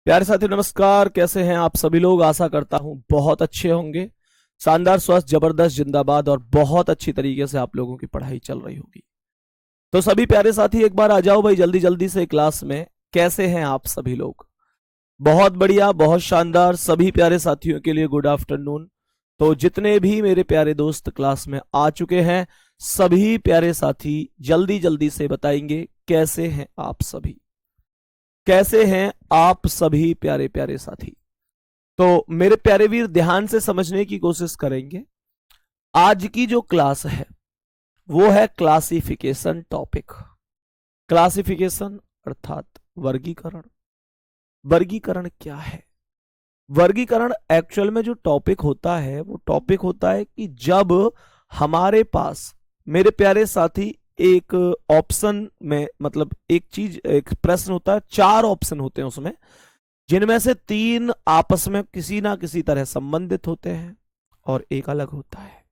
प्यारे साथी नमस्कार। कैसे हैं आप सभी लोग? आशा करता हूं बहुत अच्छे होंगे। शानदार, स्वस्थ, जबरदस्त, जिंदाबाद और बहुत अच्छी तरीके से आप लोगों की पढ़ाई चल रही होगी। तो सभी प्यारे साथी एक बार आ जाओ भाई जल्दी जल्दी से क्लास में। कैसे हैं आप सभी लोग? बहुत बढ़िया, बहुत शानदार। सभी प्यारे साथियों के लिए गुड आफ्टरनून। तो जितने भी मेरे प्यारे दोस्त क्लास में आ चुके हैं, सभी प्यारे साथी जल्दी जल्दी से बताएंगे कैसे हैं आप सभी। कैसे हैं आप सभी प्यारे प्यारे साथी? तो मेरे प्यारे वीर ध्यान से समझने की कोशिश करेंगे। आज की जो क्लास है वो है क्लासिफिकेशन टॉपिक। क्लासिफिकेशन अर्थात वर्गीकरण। वर्गीकरण क्या है? वर्गीकरण एक्चुअल में जो टॉपिक होता है वो टॉपिक होता है कि जब हमारे पास मेरे प्यारे साथी एक ऑप्शन में, मतलब एक चीज, एक प्रश्न होता है, 4 ऑप्शन होते हैं उसमें, जिनमें से 3 आपस में किसी ना किसी तरह संबंधित होते हैं और एक अलग होता है।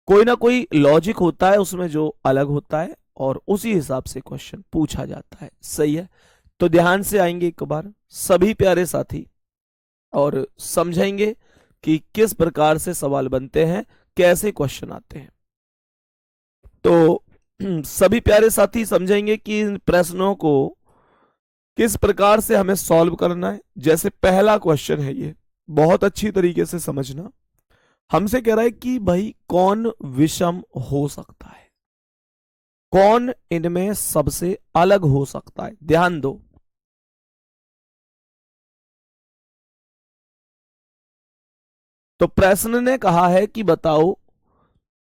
कोई ना कोई लॉजिक होता है उसमें जो अलग होता है और उसी हिसाब से क्वेश्चन पूछा जाता है। सही है? तो ध्यान से आएंगे एक बार सभी प्यारे साथी और समझेंगे कि किस प्रकार से सवाल बनते हैं, कैसे क्वेश्चन आते हैं। तो सभी प्यारे साथी समझेंगे कि इन प्रश्नों को किस प्रकार से हमें सॉल्व करना है। जैसे पहला क्वेश्चन है, ये बहुत अच्छी तरीके से समझना। हमसे कह रहा है कि भाई कौन विषम हो सकता है, कौन इनमें सबसे अलग हो सकता है। ध्यान दो, तो प्रश्न ने कहा है कि बताओ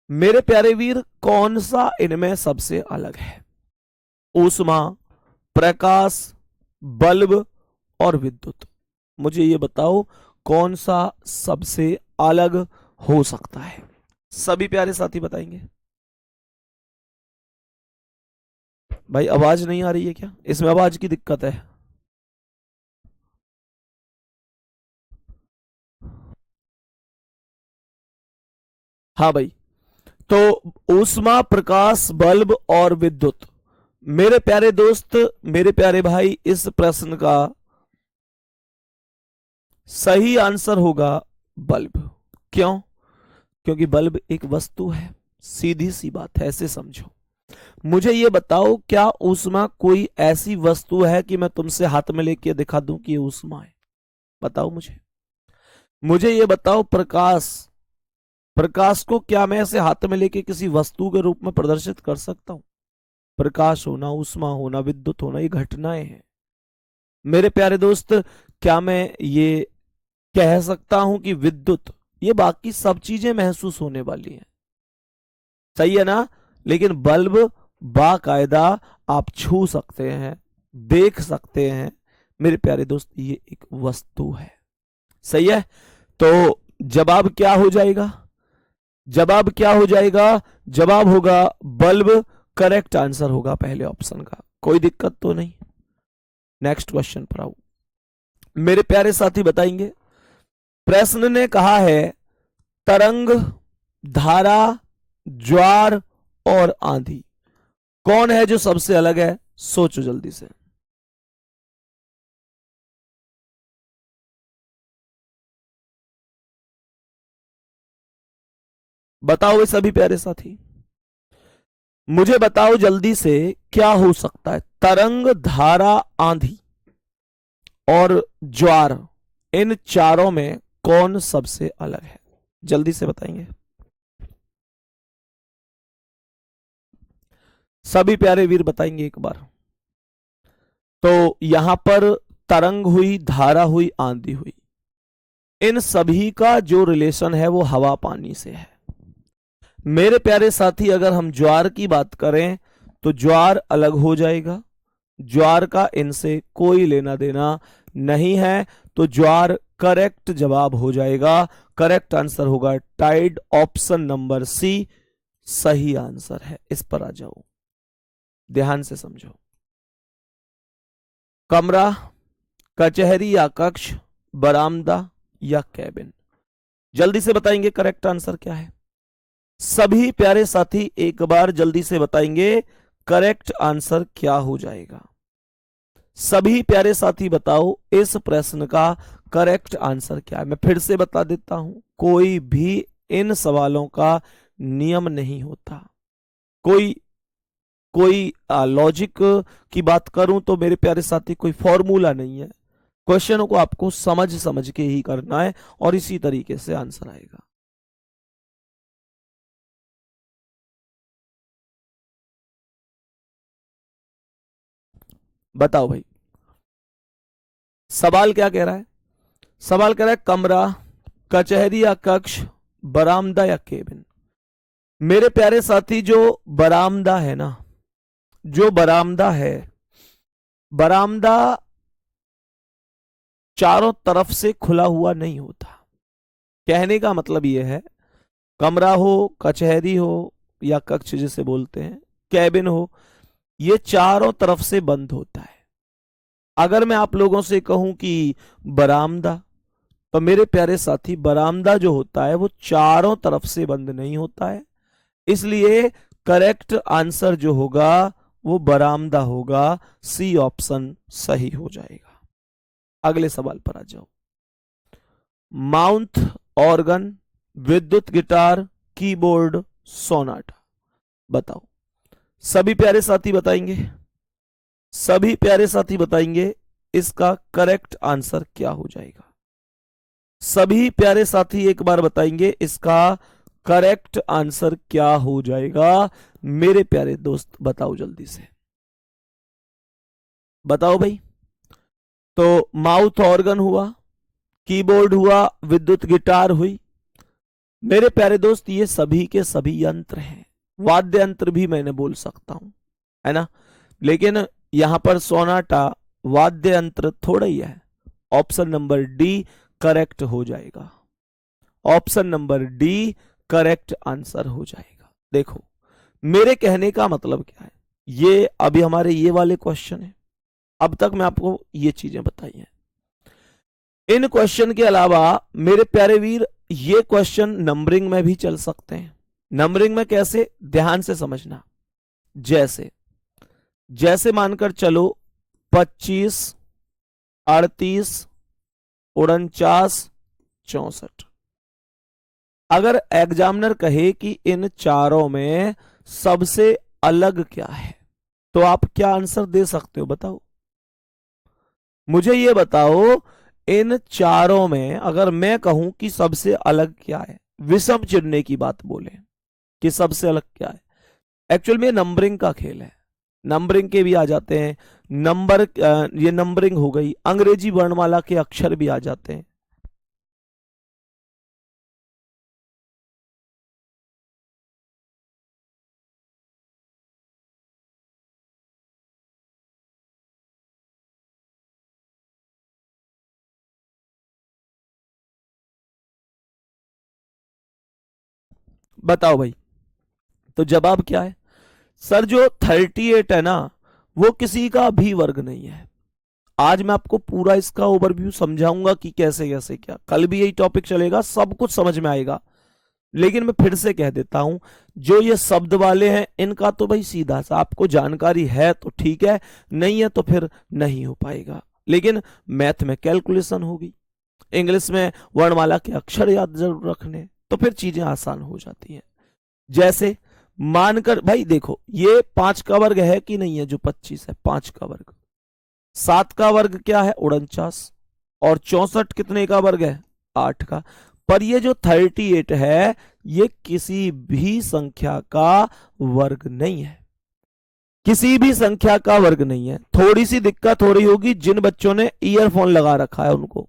मेरे प्यारे वीर कौन सा इनमें सबसे अलग है। ऊष्मा, प्रकाश, बल्ब और विद्युत। मुझे ये बताओ कौन सा सबसे अलग हो सकता है। सभी प्यारे साथी बताएंगे। भाई आवाज नहीं आ रही है क्या? इसमें आवाज की दिक्कत है? हाँ भाई। तो ऊष्मा, प्रकाश, बल्ब और विद्युत। मेरे प्यारे दोस्त, मेरे प्यारे भाई, इस प्रश्न का सही आंसर होगा बल्ब। क्यों? क्योंकि बल्ब एक वस्तु है। सीधी सी बात है, ऐसे समझो। मुझे ये बताओ, क्या ऊष्मा कोई ऐसी वस्तु है कि मैं तुमसे हाथ में लेके दिखा दूं कि ये ऊष्मा है? बताओ मुझे। मुझे ये बताओ, प्रकाश, प्रकाश को क्या मैं ऐसे हाथ में लेके किसी वस्तु के रूप में प्रदर्शित कर सकता हूं? प्रकाश होना, ऊष्मा होना, विद्युत होना, ये घटनाएं हैं। मेरे प्यारे दोस्त, क्या मैं ये कह सकता हूं कि विद्युत, ये बाकी सब चीजें महसूस होने वाली हैं। सही है ना? लेकिन बल्ब बाकायदा आप छू सकते हैं, देख सकते हैं। मेरे प्यारे दोस्त, ये एक वस्तु है। सही है? तो जवाब क्या हो जाएगा? जवाब क्या हो जाएगा? जवाब होगा बल्ब। करेक्ट आंसर होगा पहले ऑप्शन का। कोई दिक्कत तो नहीं। नेक्स्ट क्वेश्चन पर आओ। मेरे प्यारे साथी बताएंगे। प्रश्न ने कहा है तरंग, धारा, ज्वार और आंधी, कौन है जो सबसे अलग है? सोचो जल्दी से। बताओ वे सभी प्यारे साथी, मुझे बताओ जल्दी से, क्या हो सकता है? तरंग, धारा, आंधी और ज्वार, इन चारों में कौन सबसे अलग है? जल्दी से बताएंगे सभी प्यारे वीर, बताएंगे एक बार। तो यहां पर तरंग हुई, धारा हुई, आंधी हुई, इन सभी का जो रिलेशन है वो हवा पानी से है। मेरे प्यारे साथी, अगर हम ज्वार की बात करें तो ज्वार अलग हो जाएगा। ज्वार का इनसे कोई लेना देना नहीं है। तो ज्वार करेक्ट जवाब हो जाएगा। करेक्ट आंसर होगा टाइड, ऑप्शन नंबर सी सही आंसर है। इस पर आ जाओ, ध्यान से समझो। कमरा, कचहरी या कक्ष, बरामदा या कैबिन, जल्दी से बताएंगे करेक्ट आंसर क्या है। सभी प्यारे साथी एक बार जल्दी से बताएंगे करेक्ट आंसर क्या हो जाएगा। सभी प्यारे साथी बताओ इस प्रश्न का करेक्ट आंसर क्या है। मैं फिर से बता देता हूं, कोई भी इन सवालों का नियम नहीं होता। कोई कोई लॉजिक की बात करूं तो मेरे प्यारे साथी कोई फॉर्मूला नहीं है। क्वेश्चनों को आपको समझ समझ के ही करना है और इसी तरीके से आंसर आएगा। बताओ भाई, सवाल क्या कह रहा है? सवाल कह रहा है कमरा, कचहरी या कक्ष, बरामदा या केबिन। मेरे प्यारे साथी, जो बरामदा है ना, जो बरामदा है, बरामदा चारों तरफ से खुला हुआ नहीं होता। कहने का मतलब यह है, कमरा हो, कचहरी हो या कक्ष जिसे बोलते हैं, कैबिन हो, ये चारों तरफ से बंद होता है। अगर मैं आप लोगों से कहूं कि बरामदा, तो मेरे प्यारे साथी बरामदा जो होता है वो चारों तरफ से बंद नहीं होता है, इसलिए करेक्ट आंसर जो होगा वो बरामदा होगा। सी ऑप्शन सही हो जाएगा। अगले सवाल पर आ जाओ। माउथ ऑर्गन, विद्युत गिटार, कीबोर्ड, सोनाटा। बताओ, सभी प्यारे साथी बताएंगे, सभी प्यारे साथी बताएंगे इसका करेक्ट आंसर क्या हो जाएगा। सभी प्यारे साथी एक बार बताएंगे इसका करेक्ट आंसर क्या हो जाएगा। मेरे प्यारे दोस्त बताओ जल्दी से, बताओ भाई। तो माउथ ऑर्गन हुआ, कीबोर्ड हुआ, विद्युत गिटार हुई। मेरे प्यारे दोस्त ये सभी के सभी यंत्र हैं, वाद्य यंत्र भी मैंने बोल सकता हूं, है ना, लेकिन यहां पर सोनाटा वाद्य यंत्र थोड़ा ही है। ऑप्शन नंबर डी करेक्ट हो जाएगा। Option number D correct answer हो जाएगा। देखो मेरे कहने का मतलब क्या है, ये अभी हमारे ये वाले क्वेश्चन है, अब तक मैं आपको ये चीजें बताई हैं। इन क्वेश्चन के अलावा मेरे प्यारे वीर ये क्वेश्चन नंबरिंग में भी चल सकते हैं। नंबरिंग में कैसे, ध्यान से समझना। जैसे जैसे मानकर चलो 25, 38, 49, 64। अगर एग्जामिनर कहे कि इन चारों में सबसे अलग क्या है, तो आप क्या आंसर दे सकते हो बताओ मुझे। ये बताओ, इन चारों में अगर मैं कहूं कि सबसे अलग क्या है, विषम चुनने की बात बोले कि सबसे अलग क्या है, एक्चुअल में नंबरिंग का खेल है। नंबरिंग के भी आ जाते हैं नंबर, ये नंबरिंग हो गई। अंग्रेजी वर्णमाला के अक्षर भी आ जाते हैं। बताओ भाई, तो जवाब क्या है? सर जो 38 है ना, वो किसी का भी वर्ग नहीं है। आज मैं आपको पूरा इसका ओवरव्यू समझाऊंगा कि कैसे कैसे क्या, कल भी यही टॉपिक चलेगा, सब कुछ समझ में आएगा। लेकिन मैं फिर से कह देता हूं, जो ये शब्द वाले हैं इनका तो भाई सीधा सा आपको जानकारी है तो ठीक है, नहीं है तो फिर नहीं हो पाएगा। लेकिन मैथ में कैलकुलेशन होगी, इंग्लिश में वर्णमाला के अक्षर याद जरूर रखने, तो फिर चीजें आसान हो जाती हैं। जैसे मानकर भाई देखो, ये 5 का वर्ग है कि नहीं है, जो 25 है 5 का वर्ग। 7 का वर्ग क्या है, 49, और 64 कितने का वर्ग है, 8 का। पर ये जो 38 है ये किसी भी संख्या का वर्ग नहीं है, किसी भी संख्या का वर्ग नहीं है। थोड़ी सी दिक्कत हो रही होगी जिन बच्चों ने ईयरफोन लगा रखा है, उनको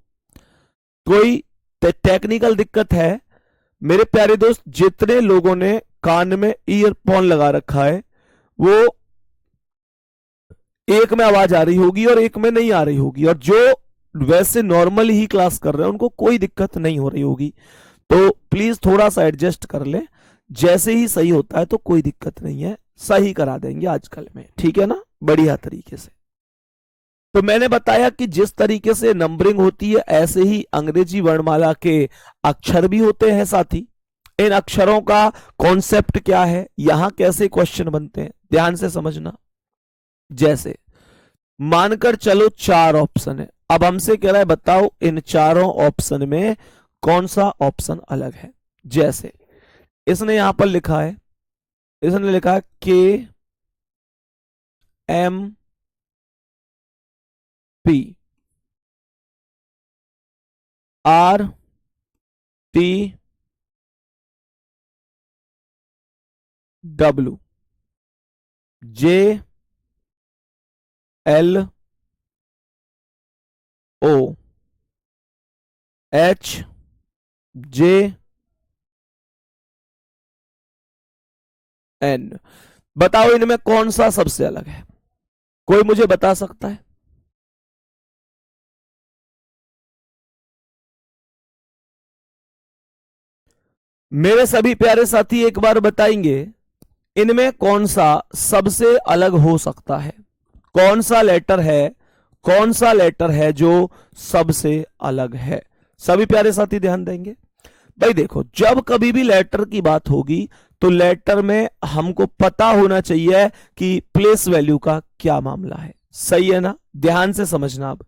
कोई टेक्निकल दिक्कत है। मेरे प्यारे दोस्त, जितने लोगों ने कान में ईयरफोन लगा रखा है, वो एक में आवाज आ रही होगी और एक में नहीं आ रही होगी, और जो वैसे नॉर्मल ही क्लास कर रहे हैं उनको कोई दिक्कत नहीं हो रही होगी। तो प्लीज थोड़ा सा एडजस्ट कर ले, जैसे ही सही होता है तो कोई दिक्कत नहीं है, सही करा देंगे आजकल में, ठीक है ना, बढ़िया तरीके से। तो मैंने बताया कि जिस तरीके से नंबरिंग होती है ऐसे ही अंग्रेजी वर्णमाला के अक्षर भी होते हैं साथी। इन अक्षरों का कॉन्सेप्ट क्या है, यहां कैसे क्वेश्चन बनते हैं, ध्यान से समझना। जैसे मानकर चलो 4 ऑप्शन है। अब हमसे कह रहा है बताओ इन चारों ऑप्शन में कौन सा ऑप्शन अलग है। जैसे इसने यहां पर लिखा है, इसने लिखा है KMPRTWJLOHJN। बताओ इनमें कौन सा सबसे अलग है, कोई मुझे बता सकता है? मेरे सभी प्यारे साथी एक बार बताएंगे इनमें कौन सा सबसे अलग हो सकता है, कौन सा लेटर है, कौन सा लेटर है जो सबसे अलग है। सभी प्यारे साथी ध्यान देंगे। भाई देखो, जब कभी भी लेटर की बात होगी तो लेटर में हमको पता होना चाहिए कि प्लेस वैल्यू का क्या मामला है। सही है ना? ध्यान से समझना। अब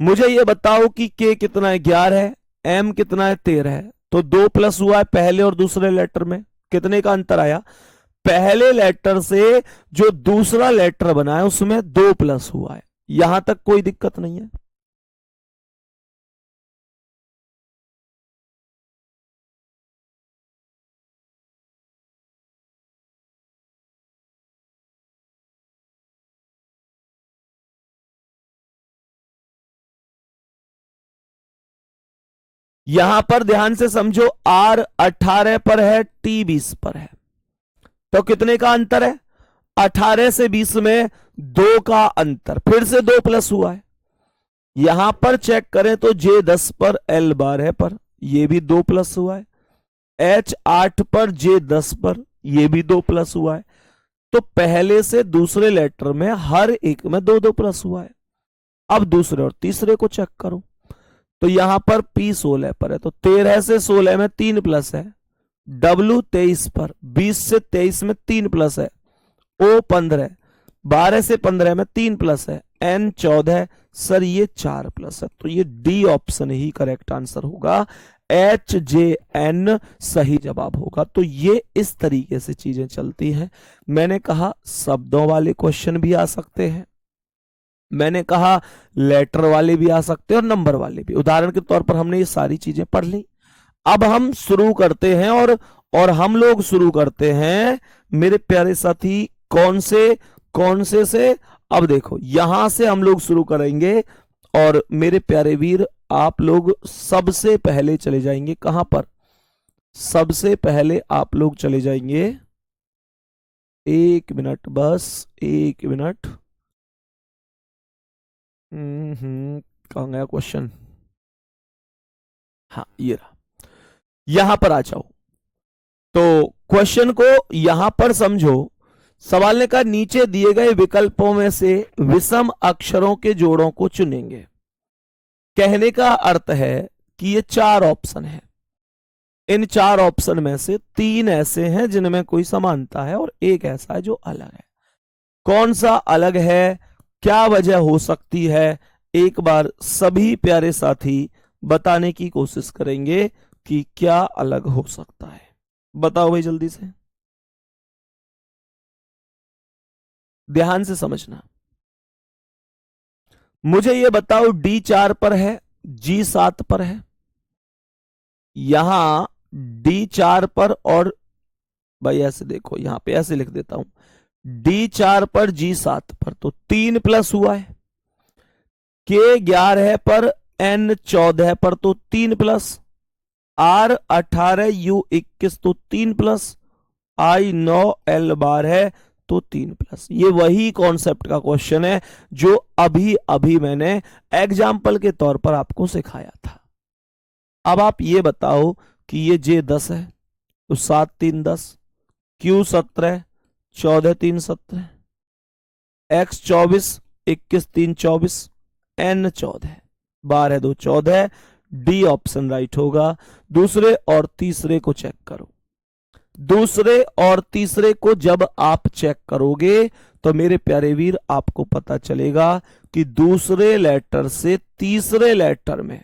मुझे ये बताओ कि के कितना है, 11 है, एम कितना है, 13 है। तो 2 प्लस हुआ है पहले और दूसरे लेटर में। कितने का अंतर आया? पहले लेटर से जो दूसरा लेटर बना है उसमें 2 प्लस हुआ है। यहां तक कोई दिक्कत नहीं है। यहां पर ध्यान से समझो, आर 18 पर है, टी 20 पर है। तो कितने का अंतर है? 18 से 20 में 2 का अंतर, फिर से 2 प्लस हुआ है। यहां पर चेक करें तो जे 10 पर एल 12 पर, यह भी 2 प्लस हुआ है। एच 8 पर जे 10 पर, यह भी 2 प्लस हुआ है। तो पहले से दूसरे लेटर में हर एक में 2-2 प्लस हुआ है। अब दूसरे और तीसरे को चेक करो तो यहां पर पी 16 पर है, तो 13 से 16 में 3 प्लस है। डब्ल्यू 23 पर 20 से 23 में 3 प्लस है। ओ 15, 12 से 15 में 3 प्लस है। एन 14, सर ये 4 प्लस है। तो ये डी ऑप्शन ही करेक्ट आंसर होगा। एच जे एन सही जवाब होगा। तो ये इस तरीके से चीजें चलती हैं। मैंने कहा शब्दों वाले क्वेश्चन भी आ सकते हैं, मैंने कहा लेटर वाले भी आ सकते हैं और नंबर वाले भी। उदाहरण के तौर पर हमने ये सारी चीजें पढ़ ली। अब हम शुरू करते हैं और हम लोग शुरू करते हैं मेरे प्यारे साथी कौन से अब देखो यहां से हम लोग शुरू करेंगे और मेरे प्यारे वीर आप लोग सबसे पहले चले जाएंगे कहां पर? सबसे पहले आप लोग चले जाएंगे, 1 मिनट बस 1 मिनट। कहां गया क्वेश्चन? हाँ ये रहा, यहां पर आ जाओ। तो क्वेश्चन को यहां पर समझो। सवाल ने कहा नीचे दिए गए विकल्पों में से विषम अक्षरों के जोड़ों को चुनेंगे। कहने का अर्थ है कि ये 4 ऑप्शन है, इन 4 ऑप्शन में से 3 ऐसे हैं जिनमें कोई समानता है और एक ऐसा है जो अलग है। कौन सा अलग है, क्या वजह हो सकती है, एक बार सभी प्यारे साथी बताने की कोशिश करेंगे कि क्या अलग हो सकता है। बताओ भाई जल्दी से, ध्यान से समझना। मुझे यह बताओ डी 4 पर है, जी 7 पर है। यहां डी 4 पर और भाई ऐसे देखो, यहां पे ऐसे लिख देता हूं, डी 4 पर जी 7 पर, तो 3 प्लस हुआ है। के 11 पर एन 14 पर, तो 3 प्लस। आर 18 यू 21, तो 3 प्लस। आई 9 एल 12, तो 3 प्लस। ये वही कॉन्सेप्ट का क्वेश्चन है जो अभी अभी मैंने एग्जाम्पल के तौर पर आपको सिखाया था। अब आप ये बताओ कि ये जे 10 है तो 7 3 10, Q 17 14 3 17, X 24 21 3 24, N 14 12 2 14। D option right होगा। दूसरे और तीसरे को चेक करो। दूसरे और तीसरे को जब आप चेक करोगे तो मेरे प्यारे वीर आपको पता चलेगा कि दूसरे लेटर से तीसरे लेटर में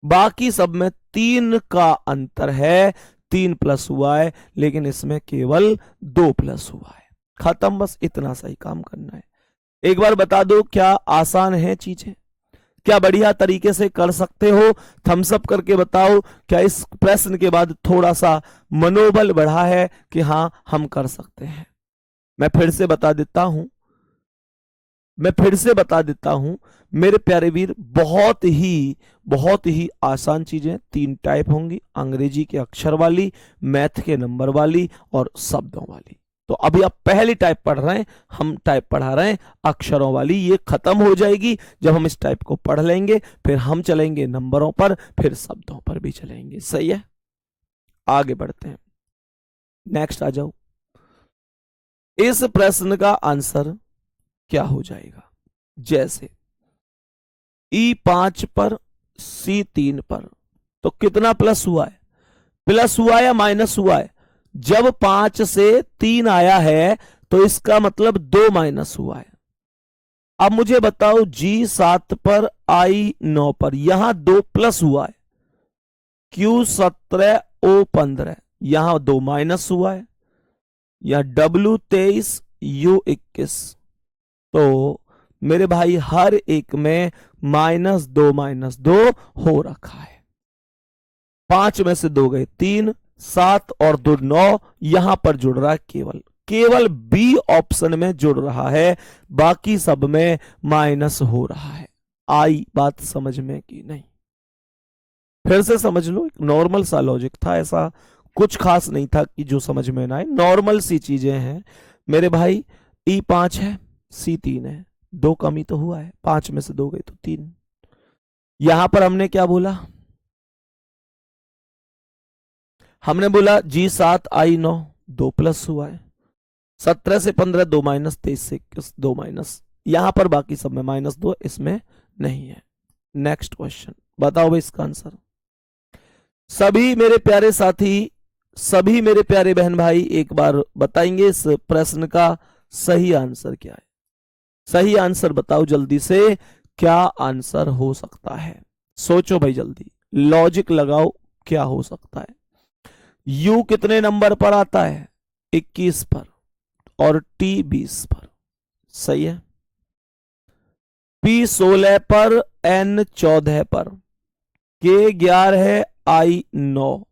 बाकी सब में 3 का अंतर है, 3 प्लस हुआ है, लेकिन इसमें केवल 2 प्लस हुआ है। खत्म, बस इतना सा ही काम करना है। एक बार बता दो, क्या आसान है चीजें? क्या बढ़िया तरीके से कर सकते हो? थम्स अप करके बताओ, क्या इस प्रश्न के बाद थोड़ा सा मनोबल बढ़ा है कि हाँ हम कर सकते हैं? मैं फिर से बता देता हूं मेरे प्यारे वीर, बहुत ही आसान चीजें 3 टाइप होंगी, अंग्रेजी के अक्षर वाली, मैथ के नंबर वाली और शब्दों वाली। तो अभी आप पहली टाइप पढ़ रहे हैं, हम टाइप पढ़ा रहे हैं अक्षरों वाली। ये खत्म हो जाएगी जब हम इस टाइप को पढ़ लेंगे, फिर हम चलेंगे नंबरों पर, फिर शब्दों पर भी चलेंगे। सही है, आगे बढ़ते हैं। नेक्स्ट आ जाओ। इस प्रश्न का आंसर क्या हो जाएगा? जैसे E5 पर C3 पर, तो कितना प्लस हुआ है? प्लस हुआ या माइनस हुआ है? जब 5 से 3 आया है तो इसका मतलब 2 माइनस हुआ है। अब मुझे बताओ G7 पर I9 पर, यहां 2 प्लस हुआ है, Q17 O15 यहां 2 माइनस हुआ है, या W23 U21। तो मेरे भाई हर एक में -2 हो रखा है। 5 में से 2 गए 3, 7 और 2 9, यहां पर जुड़ रहा है केवल बी ऑप्शन में जुड़ रहा है, बाकी सब में माइनस हो रहा है। आई बात समझ में कि नहीं? फिर से समझ लो, एक नॉर्मल सा लॉजिक था, ऐसा कुछ खास नहीं था कि जो समझ में ना आए, नॉर्मल सी चीजें हैं मेरे भाई। E5 है, C3 है, 2 कमी तो हुआ है, 5 में से 2 गए तो 3। यहां पर हमने क्या बोला? हमने बोला G7 I9 2 प्लस हुआ है, 17 से 15 2 माइनस, 23 से 21 2 माइनस, यहां पर बाकी सब में -2, इसमें नहीं है। नेक्स्ट क्वेश्चन बताओ भाई इसका आंसर। सभी मेरे प्यारे साथी, सभी मेरे प्यारे बहन भाई एक बार बताएंगे इस प्रश्न का सही आंसर क्या है? सही आंसर बताओ जल्दी से, क्या आंसर हो सकता है? सोचो भाई जल्दी, लॉजिक लगाओ, क्या हो सकता है? U कितने नंबर पर आता है? 21 पर, और T 20 पर। सही है। P 16 पर, N 14 पर, K 11, I 9,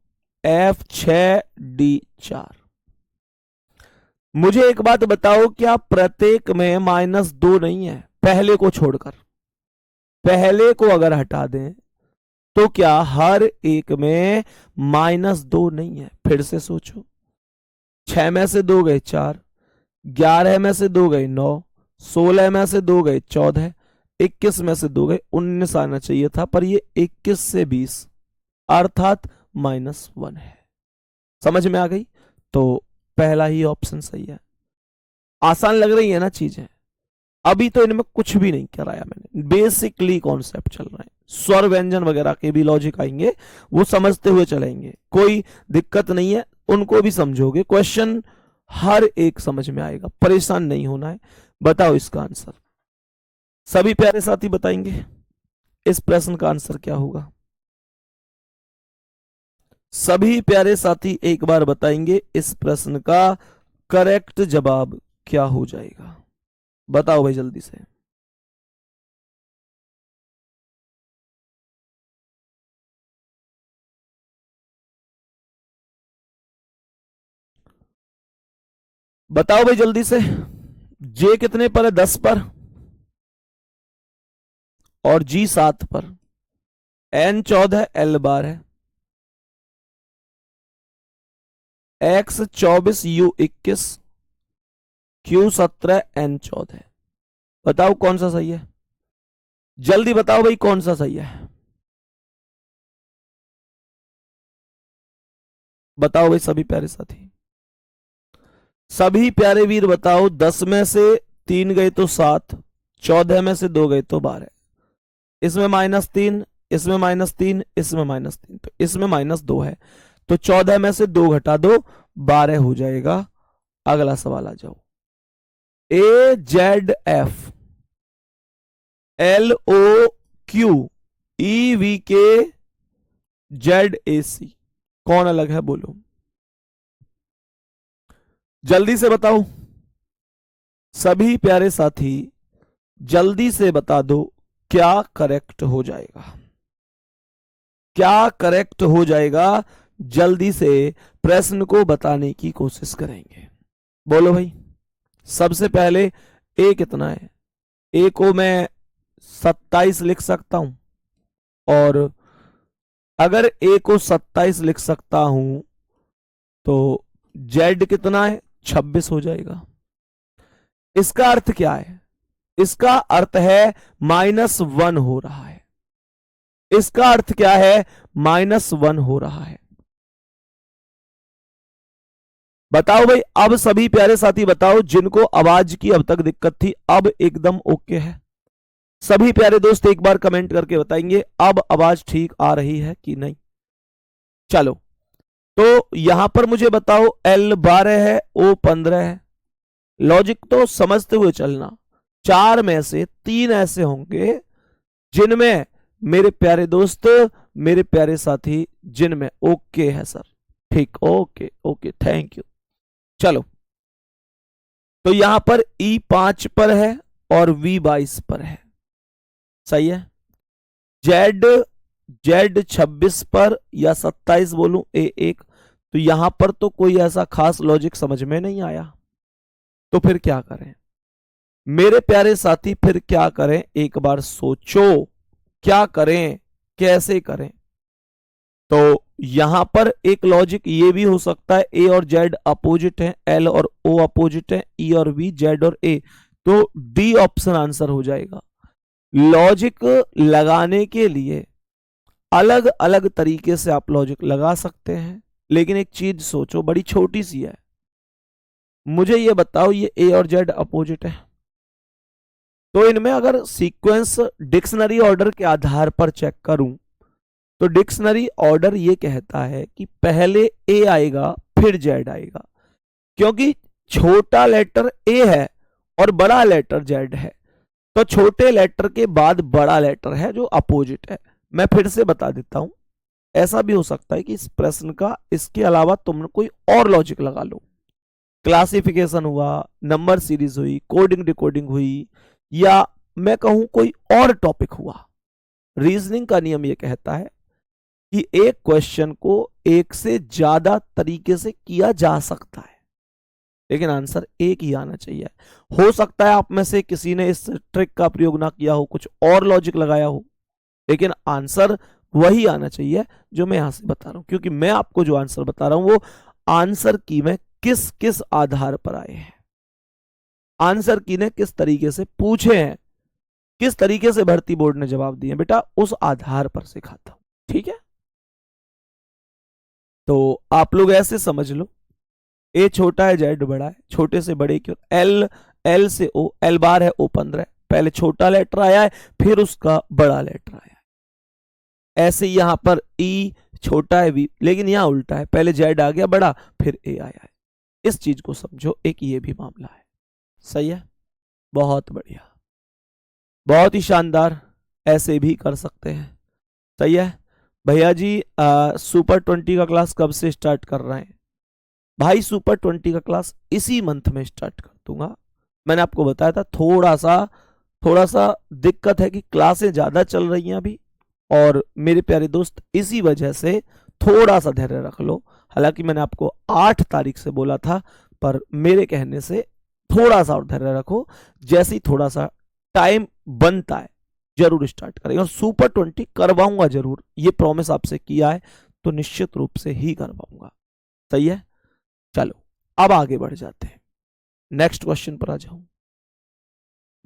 F 6, D 4। मुझे एक बात बताओ, क्या प्रत्येक में -2 नहीं है? पहले को छोड़कर, पहले को अगर हटा दें तो क्या हर एक में -2 नहीं है? फिर से सोचो, 6 में से 2 गए 4, 11 में से 2 गए 9, 16 में से 2 गए 14, 21 में से 2 गए 19 आना चाहिए था, पर ये 21 से 20 अर्थात -1 है। समझ में आ गई? तो पहला ही ऑप्शन सही है। आसान लग रही है ना चीजें? अभी तो इनमें कुछ भी नहीं कराया मैंने, बेसिकली कॉन्सेप्ट चल रहा है। स्वर व्यंजन वगैरह के भी लॉजिक आएंगे, वो समझते हुए चलेंगे, कोई दिक्कत नहीं है, उनको भी समझोगे। क्वेश्चन हर एक समझ में आएगा, परेशान नहीं होना है। बताओ इसका आंसर, सभी प्यारे साथी बताएंगे इस प्रश्न का आंसर क्या होगा? सभी प्यारे साथी एक बार बताएंगे इस प्रश्न का करेक्ट जवाब क्या हो जाएगा? बताओ भाई जल्दी से। बताओ भाई जल्दी से। J कितने पर है? 10 पर, और G 7 पर, N 14, L 12, X 24, U 21, Q 17, N 14। बताओ कौन सा सही है? जल्दी बताओ भाई कौन सा सही है? बताओ भाई सभी प्यारे साथी, सभी प्यारे वीर बताओ। 10 में से 3 गए तो 7, 14 में से 2 गए तो 12, इसमें -3, इसमें -3, इसमें -3, तो इसमें -2 है, तो 14 में से 2 घटा दो, 12 हो जाएगा। अगला सवाल आ जाओ। AZF LOQEVKZAC कौन अलग है बोलो, जल्दी से बताओ सभी प्यारे साथी, जल्दी से बता दो क्या करेक्ट हो जाएगा, क्या करेक्ट हो जाएगा। जल्दी से प्रश्न को बताने की कोशिश करेंगे। बोलो भाई। सबसे पहले ए कितना है, ए को मैं 27 लिख सकता हूं, और अगर ए को 27 लिख सकता हूं तो जेड कितना है, 26 हो जाएगा। इसका अर्थ क्या है, इसका अर्थ है -1 हो रहा है। इसका अर्थ क्या है, -1 हो रहा है। बताओ भाई, अब सभी प्यारे साथी बताओ, जिनको आवाज की अब तक दिक्कत थी अब एकदम ओके है। सभी प्यारे दोस्त एक बार कमेंट करके बताएंगे अब आवाज ठीक आ रही है कि नहीं। चलो, तो यहां पर मुझे बताओ L12 है, O15 है। लॉजिक तो समझते हुए चलना, 4 में से 3 ऐसे होंगे जिनमें मेरे प्यारे दोस्त, मेरे प्यारे साथी, जिनमें ओके है सर। ठीक, ओके ओके, थैंक यू। चलो, तो यहां पर E5 पर है और V22 पर है, सही है। जेड 26 पर या 27 बोलूं, A1, तो यहां पर तो कोई ऐसा खास लॉजिक समझ में नहीं आया। तो फिर क्या करें मेरे प्यारे साथी, फिर क्या करें, एक बार सोचो क्या करें, कैसे करें। तो यहां पर एक लॉजिक ये भी हो सकता है, ए और जेड अपोजिट है, एल और ओ अपोजिट है, ई और वी, जेड और ए, तो डी ऑप्शन आंसर हो जाएगा। लॉजिक लगाने के लिए अलग अलग तरीके से आप लॉजिक लगा सकते हैं, लेकिन एक चीज सोचो, बड़ी छोटी सी है। मुझे ये बताओ, ये ए और जेड अपोजिट है, तो इनमें अगर सीक्वेंस डिक्शनरी ऑर्डर के आधार पर चेक करूं तो डिक्शनरी ऑर्डर ये कहता है कि पहले ए आएगा फिर जेड आएगा, क्योंकि छोटा लेटर ए है और बड़ा लेटर जेड है, तो छोटे लेटर के बाद बड़ा लेटर है जो अपोजिट है। मैं फिर से बता देता हूं, ऐसा भी हो सकता है कि इस प्रश्न का इसके अलावा तुम कोई और लॉजिक लगा लो, क्लासिफिकेशन हुआ, नंबर सीरीज हुई, कोडिंग डिकोडिंग हुई, या मैं कहूं कोई और टॉपिक हुआ। रीजनिंग का नियम यह कहता है कि एक क्वेश्चन को एक से ज्यादा तरीके से किया जा सकता है, लेकिन आंसर एक ही आना चाहिए। हो सकता है आप में से किसी ने इस ट्रिक का प्रयोग ना किया हो, कुछ और लॉजिक लगाया हो, लेकिन आंसर वही आना चाहिए जो मैं यहां से बता रहा हूं, क्योंकि मैं आपको जो आंसर बता रहा हूं वो आंसर की में किस किस आधार पर आए हैं, आंसर की ने किस तरीके से पूछे हैं, किस तरीके से भर्ती बोर्ड ने जवाब दिए, बेटा उस आधार पर सिखाता हूं। ठीक है, तो आप लोग ऐसे समझ लो, ए छोटा है जेड बड़ा है, छोटे से बड़े क्यों, एल से ओ, एल बार है, ओ 15 है, पहले छोटा लेटर आया है फिर उसका बड़ा लेटर आया है। ऐसे यहां पर ई छोटा है वी, लेकिन यहां उल्टा है, पहले जेड आ गया बड़ा फिर ए आया है। इस चीज को समझो, एक ये भी मामला है। सही है, बहुत बढ़िया, बहुत ही शानदार, ऐसे भी कर सकते हैं। सही है भैया जी। सुपर 20 का क्लास कब से स्टार्ट कर रहे हैं भाई? सुपर 20 का क्लास इसी मंथ में स्टार्ट कर दूंगा। मैंने आपको बताया था थोड़ा सा दिक्कत है कि क्लासें ज्यादा चल रही हैं अभी, और मेरे प्यारे दोस्त इसी वजह से थोड़ा सा धैर्य रख लो। हालांकि मैंने आपको 8 तारीख से बोला था, पर मेरे कहने से थोड़ा सा और धैर्य रखो, जैसे ही थोड़ा सा टाइम बनता है जरूर स्टार्ट करेंगे, और सुपर 20 करवाऊंगा जरूर, ये प्रॉमिस आपसे किया है तो निश्चित रूप से ही करवाऊंगा। सही है, चलो अब आगे बढ़ जाते हैं, नेक्स्ट क्वेश्चन पर आ जाऊं।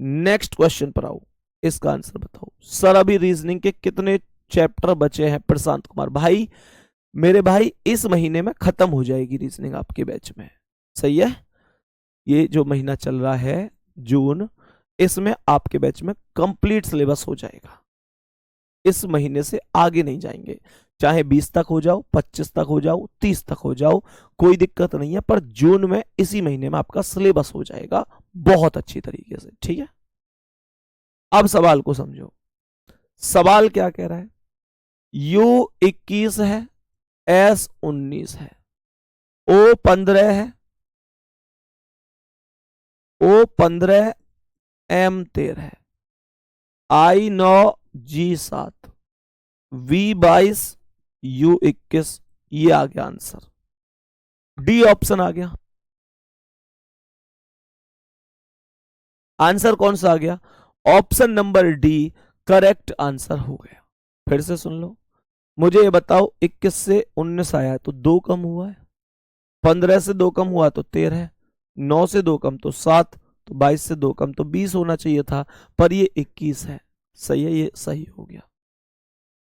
नेक्स्ट क्वेश्चन पर आओ, इसका आंसर बताओ सर। अभी रीजनिंग के कितने चैप्टर बचे हैं? प्रशांत कुमार भाई, मेरे भाई इस महीने में खत्म हो जाएगी रीजनिंग आपके बैच में। सही है, ये जो महीना चल रहा है जून, इसमें आपके बैच में कंप्लीट सिलेबस हो जाएगा, इस महीने से आगे नहीं जाएंगे। चाहे 20 तक हो जाओ, 25 तक हो जाओ, 30 तक हो जाओ, कोई दिक्कत नहीं है, पर जून में इसी महीने में आपका सिलेबस हो जाएगा बहुत अच्छी तरीके से। ठीक है, अब सवाल को समझो। सवाल क्या कह रहा है? U21 है, S19 है, O15 है, O15 M13 है, I9 G7, V22 U21, ये आ गया आंसर। डी ऑप्शन आ गया। आंसर कौन सा आ गया? Option number D correct answer हो गया। फिर से सुन लो, मुझे ये बताओ, 21 से 19 आया है तो 2 कम हुआ है, 15 से 2 कम हुआ तो 13 है, 9 से 2 कम तो 7, तो 22 से 2 कम तो 20 होना चाहिए था, पर ये 21 है। सही है, ये सही हो गया।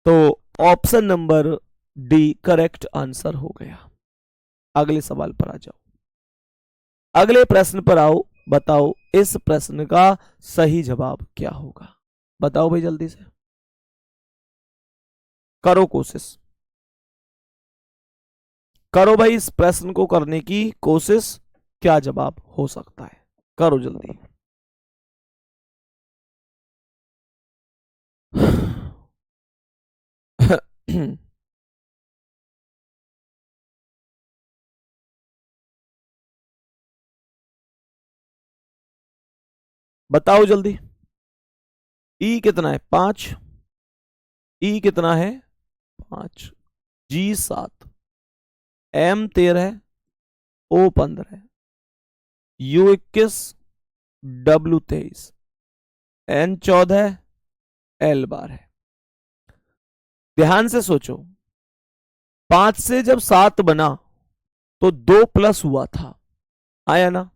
तो option number D correct answer हो गया। अगले सवाल पर आ जाओ, अगले प्रश्न पर आओ। बताओ इस प्रश्न का सही जवाब क्या होगा? बताओ भाई जल्दी से, करो कोशिश, करो भाई, इस प्रश्न को करने की कोशिश। क्या जवाब हो सकता है? करो जल्दी। बताओ जल्दी। ई कितना है? 5। ई कितना है? 5। G7, M13, O15, U21, W23, N14, L12 है। ध्यान से सोचो, 5 से जब 7 बना तो 2 प्लस हुआ था, आया ना?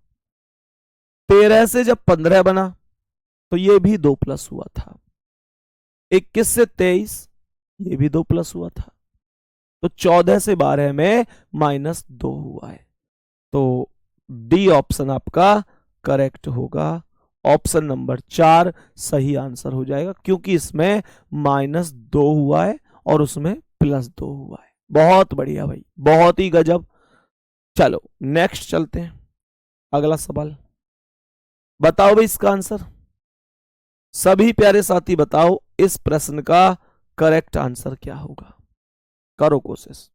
13 से जब 15 बना तो ये भी 2 प्लस हुआ था, 21 से 23 ये भी 2 प्लस हुआ था, तो 14 से 12 में -2 हुआ है। तो डी ऑप्शन आपका करेक्ट होगा। ऑप्शन नंबर 4 सही आंसर हो जाएगा, क्योंकि इसमें -2 हुआ है और उसमें +2 हुआ है। बहुत बढ़िया भाई, बहुत ही गजब। चलो नेक्स्ट चलते हैं, अगला सवाल। बताओ भाई इसका आंसर, सभी प्यारे साथी बताओ इस प्रश्न का करेक्ट आंसर क्या होगा? करो कोशिश।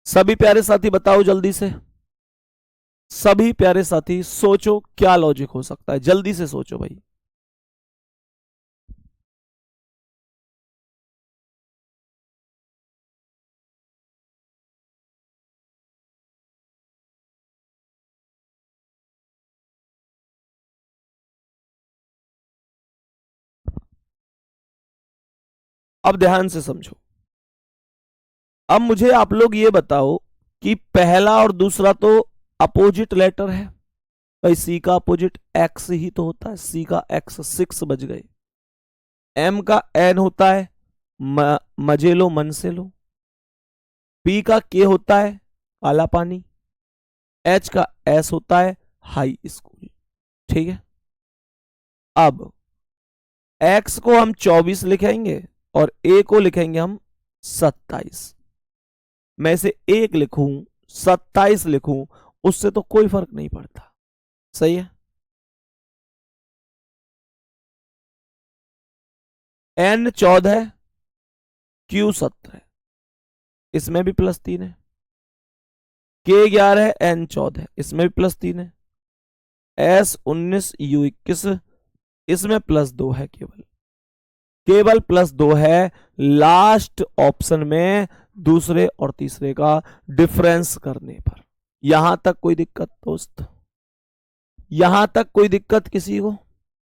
सभी प्यारे साथी बताओ जल्दी से, सभी प्यारे साथी सोचो क्या लॉजिक हो सकता है, जल्दी से सोचो भाई। अब ध्यान से समझो। अब मुझे आप लोग ये बताओ कि पहला और दूसरा तो अपोजिट लेटर है भाई, सी का अपोजिट एक्स ही तो होता है, सी का एक्स 6 बज गए, एम का एन होता है मजे लो मन से लो, पी का के होता है काला पानी, एच का एस होता है हाई स्कूल। ठीक है, अब एक्स को हम 24 लिखेंगे और ए को लिखेंगे हम 27। मैं इसे 1 लिखूं 27 लिखूं, उससे तो कोई फर्क नहीं पड़ता। सही है, एन 14, क्यू 17, इसमें भी +3 है, के 11, एन 14, इसमें भी +3 है, एस 19, यू 21, इसमें +2 है, केवल केवल +2 है। लास्ट ऑप्शन में दूसरे और तीसरे का डिफरेंस करने पर। यहां तक कोई दिक्कत दोस्त? यहां तक कोई दिक्कत किसी को?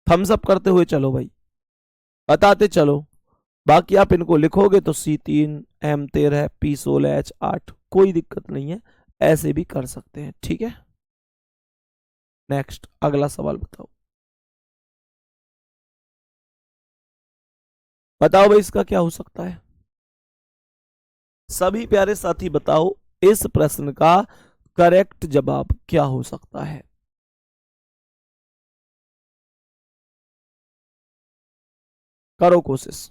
थम्स अप करते हुए चलो भाई, बताते चलो। बाकी आप इनको लिखोगे तो C3, M13, P16, H8, कोई दिक्कत नहीं है, ऐसे भी कर सकते हैं। ठीक है, नेक्स्ट अगला सवाल बताओ। बताओ भाई इसका क्या हो सकता है? सभी प्यारे साथी बताओ इस प्रश्न का करेक्ट जवाब क्या हो सकता है? करो कोशिश।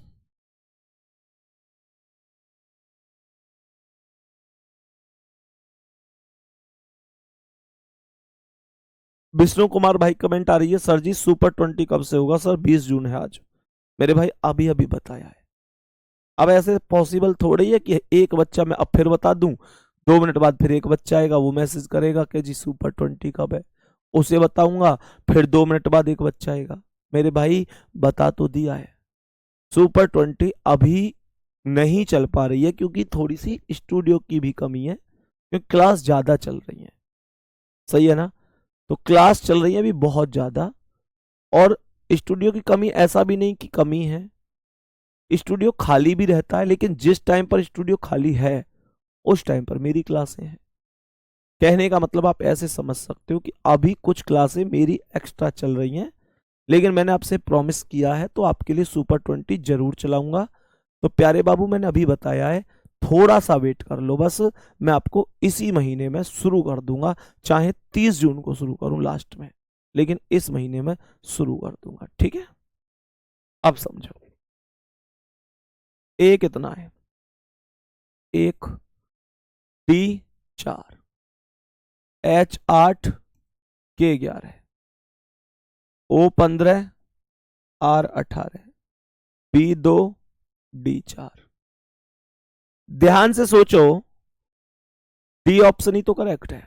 विष्णु कुमार भाई कमेंट आ रही है, सर जी सुपर 20 कब से होगा? सर 20 जून है आज। मेरे भाई अभी अभी बताया है। अब ऐसे पॉसिबल थोड़ी है कि एक बच्चा मैं अब फिर बता दूं, 2 मिनट बाद फिर एक बच्चा आएगा, वो मैसेज करेगा कि जी सुपर 20 कब है, उसे बताऊंगा, फिर 2 मिनट बाद एक बच्चा आएगा। मेरे भाई बता तो दिया है। सुपर 20 अभी नहीं चल पा रही है क्योंकि थोड़ी सी स्टूडियो की भी कमी है, क्योंकि क्लास ज्यादा चल रही है। सही है ना? तो क्लास चल रही है अभी बहुत ज्यादा, और स्टूडियो की कमी ऐसा भी नहीं कि कमी है, स्टूडियो खाली भी रहता है, लेकिन जिस टाइम पर स्टूडियो खाली है उस टाइम पर मेरी क्लासें हैं। कहने का मतलब आप ऐसे समझ सकते हो कि अभी कुछ क्लासें मेरी एक्स्ट्रा चल रही हैं, लेकिन मैंने आपसे प्रॉमिस किया है तो आपके लिए सुपर 20 जरूर चलाऊंगा। तो प्यारे बाबू मैंने अभी बताया है, थोड़ा सा वेट कर लो बस, मैं आपको इसी महीने में शुरू कर दूंगा, चाहे 30 जून को शुरू करूं लास्ट में, लेकिन इस महीने में शुरू कर दूंगा। ठीक है? अब समझो। ए कितना है? 1, D 4, H 8, K 11, O 15, R 18, B 2, D 4। ध्यान से सोचो, डी ऑप्शन ही तो करेक्ट है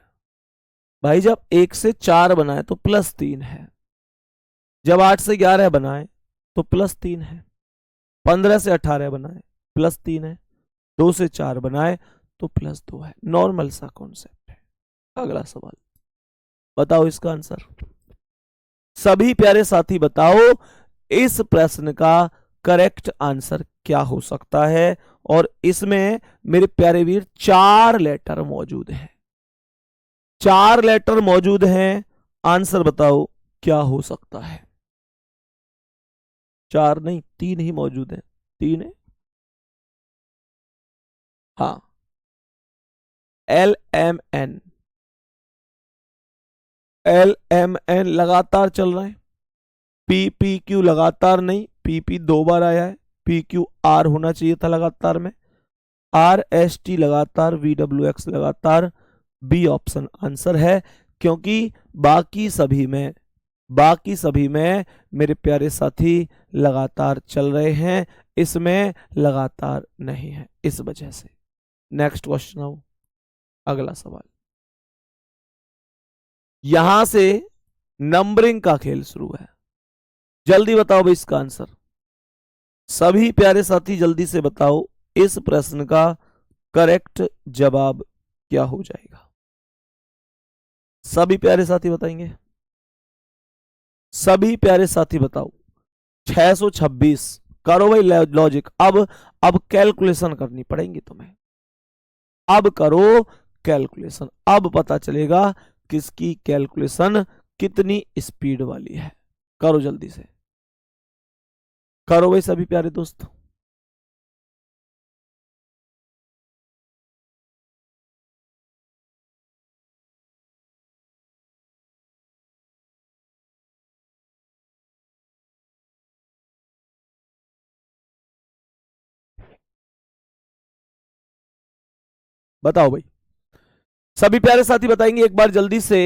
भाई। जब 1 से 4 बनाए तो +3 है, जब 8 से 11 बनाए तो +3 है, 15 से 18 बनाए +3 है, 2 से 4 बनाए तो +2 है। नॉर्मल सा कॉन्सेप्ट है। अगला सवाल, बताओ इसका आंसर। सभी प्यारे साथी बताओ इस प्रश्न का करेक्ट आंसर क्या हो सकता है। और इसमें मेरे प्यारे वीर 4 लेटर मौजूद हैं, 4 लेटर मौजूद हैं। आंसर बताओ क्या हो सकता है? 4 नहीं, 3 ही मौजूद है। 3 है, हाँ। LMN, LMN लगातार चल रहे हैं। PPQ लगातार नहीं, PP 2 बार आया है, PQR होना चाहिए था लगातार में, RST लगातार, VWX लगातार। बी ऑप्शन आंसर है, क्योंकि बाकी सभी में मेरे प्यारे साथी लगातार चल रहे हैं, इसमें लगातार नहीं है, इस वजह से। नेक्स्ट क्वेश्चन आओ, अगला सवाल। यहां से नंबरिंग का खेल शुरू है। जल्दी बताओ भाई इसका आंसर। सभी प्यारे साथी जल्दी से बताओ इस प्रश्न का करेक्ट जवाब क्या हो जाएगा। सभी प्यारे साथी बताएंगे? सभी प्यारे साथी बताओ। 626। करो भाई लॉजिक। अब कैलकुलेशन करनी पड़ेगी तुम्हें। अब करो कैलकुलेशन, अब पता चलेगा किसकी कैलकुलेशन कितनी स्पीड वाली है। करो जल्दी से, करो भाई सभी प्यारे दोस्त। बताओ भाई, सभी प्यारे साथी बताएंगे एक बार जल्दी से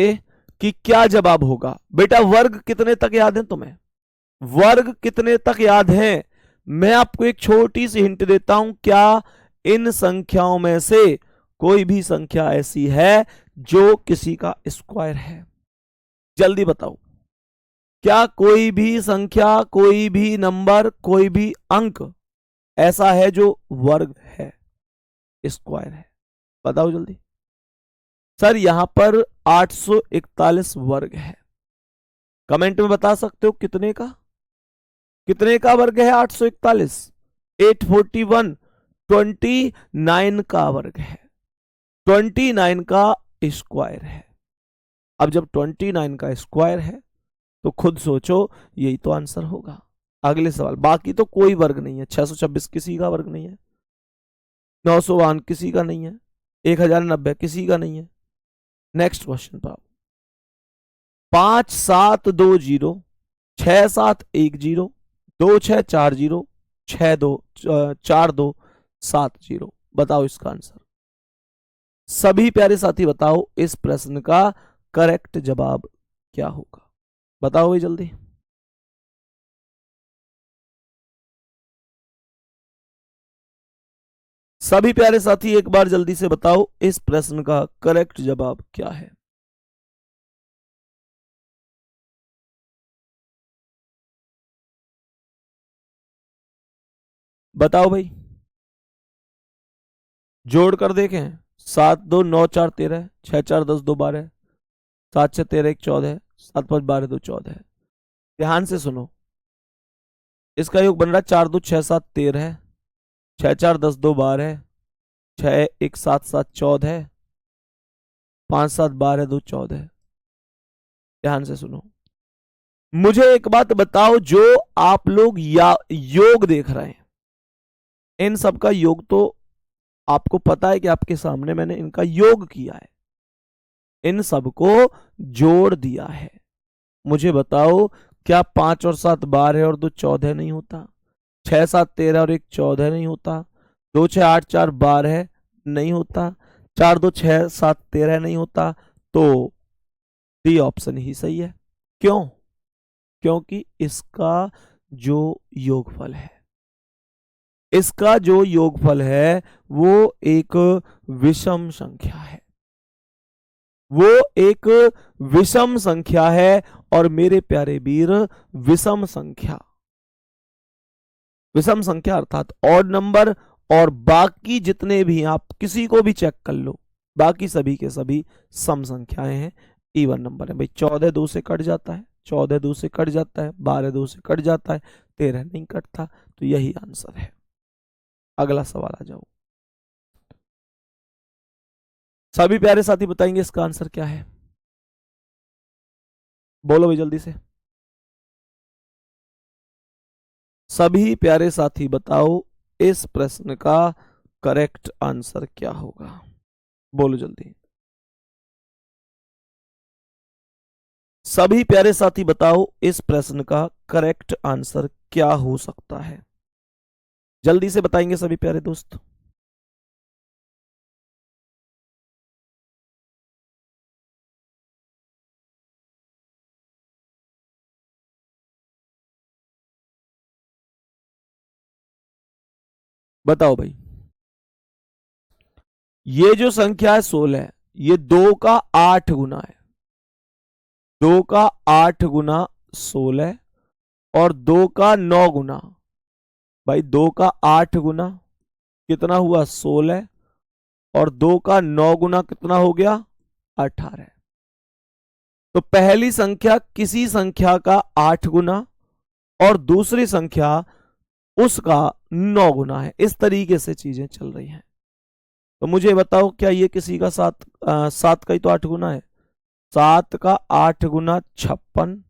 कि क्या जवाब होगा। बेटा वर्ग कितने तक याद है तुम्हें? वर्ग कितने तक याद है? मैं आपको एक छोटी सी हिंट देता हूं, क्या इन संख्याओं में से कोई भी संख्या ऐसी है जो किसी का स्क्वायर है? जल्दी बताओ, क्या कोई भी संख्या, कोई भी नंबर, कोई भी अंक ऐसा है जो वर्ग है, स्क्वायर है? बताओ जल्दी। सर यहां पर 841 वर्ग है। कमेंट में बता सकते हो कितने का, कितने का वर्ग है 841? 841, 29 का वर्ग है, 29 का स्क्वायर है। अब जब 29 का स्क्वायर है तो खुद सोचो यही तो आंसर होगा। अगले सवाल, बाकी तो कोई वर्ग नहीं है। 626 किसी का वर्ग नहीं है, 952 किसी का नहीं है, 1090 किसी का नहीं है। नेक्स्ट क्वेश्चन पर 5720, 6710, 2640 624270। बताओ इसका आंसर। सभी प्यारे साथी बताओ इस प्रश्न का करेक्ट जवाब क्या होगा। बताओ भाई जल्दी। सभी प्यारे साथी एक बार जल्दी से बताओ इस प्रश्न का करेक्ट जवाब क्या है। बताओ भाई, जोड़ कर देखें। 7 2 9 4 13, 6 4 10 2 12, 7 6 13 1 14, 7 5 12 2 14। ध्यान से सुनो, इसका योग बन रहा है 4 2 6 7 13, 6 4 10 2 12, 6 1 7 7 14, 5 7 12 2 14। ध्यान से सुनो, मुझे एक बात बताओ, जो आप लोग या योग देख रहे हैं, इन सब का योग तो आपको पता है कि आपके सामने मैंने इनका योग किया है, इन सबको जोड़ दिया है। मुझे बताओ, क्या 5 और 7 12 और 2 14 नहीं होता? 6 7 13 और 1 14 नहीं होता? 2 6 8 4 12 नहीं होता? 4 2 6 7 13 नहीं होता? तो डी ऑप्शन ही सही है। क्यों? क्योंकि इसका जो योगफल है, इसका जो योगफल है वो एक विषम संख्या है, वो एक विषम संख्या है। और मेरे प्यारे वीर, विषम संख्या, विषम संख्या अर्थात ऑड नंबर, और बाकी जितने भी, आप किसी को भी चेक कर लो, बाकी सभी के सभी सम संख्याएं हैं, इवन नंबर है। भाई 14 2 से कट जाता है, 14 2 से कट जाता है, 12 2 से कट जाता है, 13 नहीं कटता, तो यही आंसर है। अगला सवाल आ जाओ। सभी प्यारे साथी बताएंगे इसका आंसर क्या है। बोलो भाई जल्दी से। सभी प्यारे साथी बताओ इस प्रश्न का करेक्ट आंसर क्या होगा। बोलो जल्दी। सभी प्यारे साथी बताओ इस प्रश्न का करेक्ट आंसर क्या हो सकता है। जल्दी से बताएंगे सभी प्यारे दोस्त। बताओ भाई, ये जो संख्या है 16, ये 2 का 8 गुना है। 2 का 8 गुना 16 और 2 का 9 गुना। भाई 2 का 8 गुना कितना हुआ? 16, और 2 का 9 गुना कितना हो गया? 18। तो पहली संख्या किसी संख्या का 8 गुना और दूसरी संख्या उसका 9 गुना है। इस तरीके से चीजें चल रही हैं। तो मुझे बताओ, क्या ये किसी का 7 का ही तो 8 गुना है? 7 का 8 गुना 56,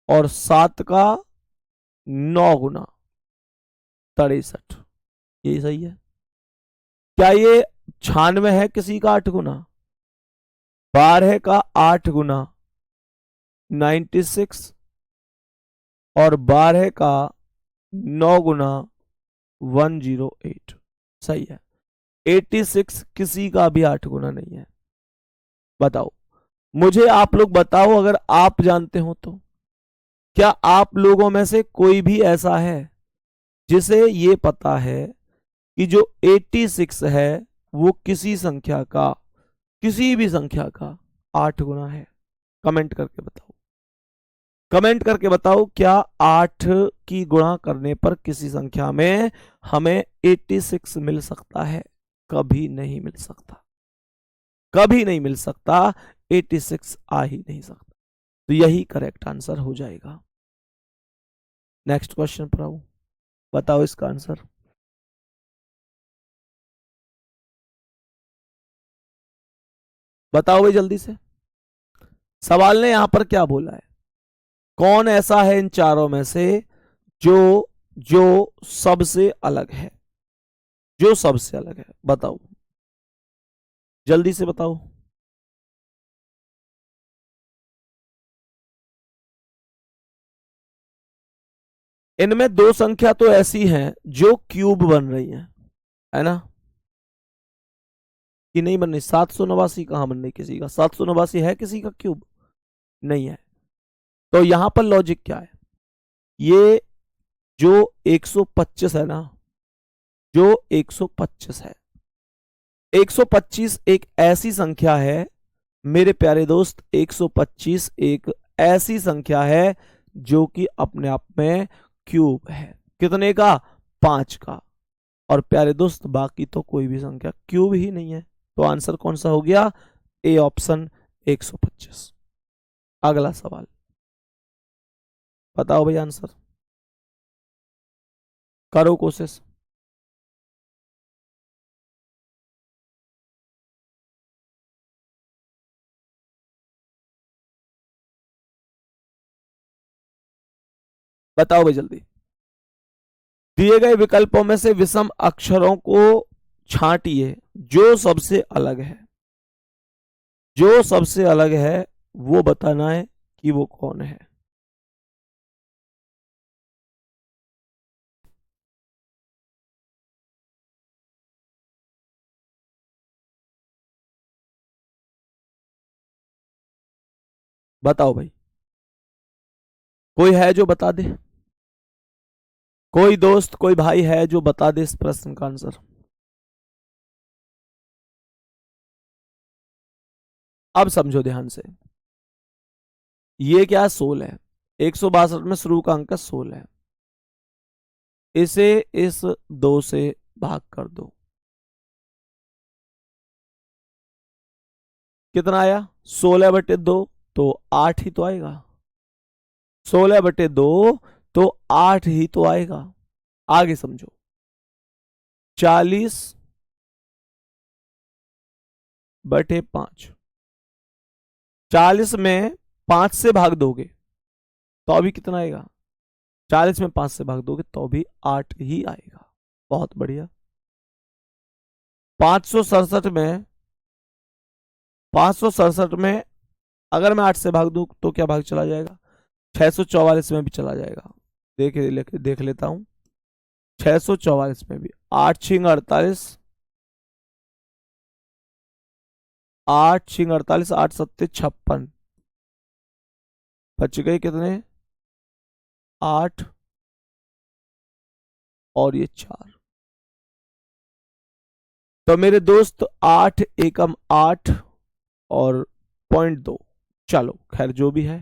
और 7 का 9 गुना 63। ये सही है। क्या ये 96 है किसी का 8 गुना? 12 का 8 गुना 96, और 12 का 9 गुना 108। सही है। 86 किसी का भी 8 गुना नहीं है। बताओ, मुझे आप लोग बताओ, अगर आप जानते हो तो। क्या आप लोगों में से कोई भी ऐसा है जिसे ये पता है कि जो 86 है वो किसी संख्या का, किसी भी संख्या का 8 गुना है? कमेंट करके बताओ। कमेंट करके बताओ, क्या 8 की गुणा करने पर किसी संख्या में हमें 86 मिल सकता है? कभी नहीं मिल सकता, कभी नहीं मिल सकता। 86 आ ही नहीं सकता। तो यही करेक्ट आंसर हो जाएगा। नेक्स्ट क्वेश्चन पर आओ, बताओ इसका आंसर। बताओ भाई जल्दी से। सवाल ने यहां पर क्या बोला है? कौन ऐसा है इन चारों में से जो जो सबसे अलग है? जो सबसे अलग है, बताओ जल्दी से बताओ। इनमें दो संख्या तो ऐसी हैं जो क्यूब बन रही हैं, है ना, कि नहीं बन रही। 789 कहां बन रही किसी का, 789 है किसी का क्यूब, नहीं है। तो यहां पर लॉजिक क्या है, ये जो 125 है ना, जो 125 है, 125 एक ऐसी संख्या है मेरे प्यारे दोस्त, 125 एक ऐसी संख्या है जो कि अपने आप में क्यूब है। कितने का, 5 का। और प्यारे दोस्त बाकी तो कोई भी संख्या क्यूब ही नहीं है। तो आंसर कौन सा हो गया, ए ऑप्शन 125। अगला सवाल, बताओ भाई आंसर, करो कोशिश। बताओ भाई जल्दी। दिए गए विकल्पों में से विषम अक्षरों को छांटिए जो सबसे अलग है। जो सबसे अलग है वो बताना है कि वो कौन है। बताओ भाई, कोई है जो बता दे, कोई दोस्त कोई भाई है जो बता दे इस प्रश्न का आंसर। अब समझो ध्यान से, ये क्या 16 है, 162 में शुरू का अंक 16 है, इसे इस 2 से भाग कर दो, कितना आया, 16/2, तो 8 ही तो आएगा। 16/2 तो 8 ही तो आएगा। आगे समझो, 40/5, 40 में 5 से भाग दोगे तो अभी कितना आएगा, 40 में 5 से भाग दोगे तो भी 8 ही आएगा। बहुत बढ़िया। 567 में, 567 में अगर मैं 8 से भाग दूं तो क्या भाग चला जाएगा, 644 में भी चला जाएगा। देख लेता हूं, 644 में भी, 8 × 48, 8 × 48, 8 × 7 = 56, बच गए कितने, 8 और ये 4। तो मेरे दोस्त 8 एकम 8 और 0.2, चलो खैर जो भी है।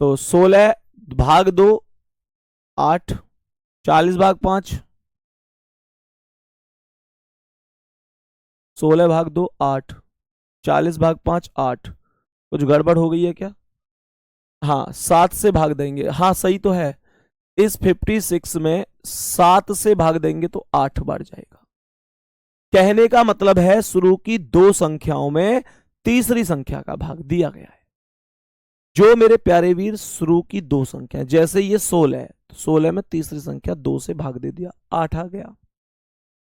तो 16/2 8, 40/5, 16/2 8, 40/5 8। कुछ गड़बड़ हो गई है क्या, हाँ 7 से भाग देंगे, हाँ सही तो है। इस 56 में 7 से भाग देंगे तो 8 बार जाएगा। कहने का मतलब है शुरू की दो संख्याओं में तीसरी संख्या का भाग दिया गया है। जो मेरे प्यारे वीर शुरू की दो संख्या, जैसे ये 16 है तो 16 में तीसरी संख्या 2 से भाग दे दिया, 8 आ गया।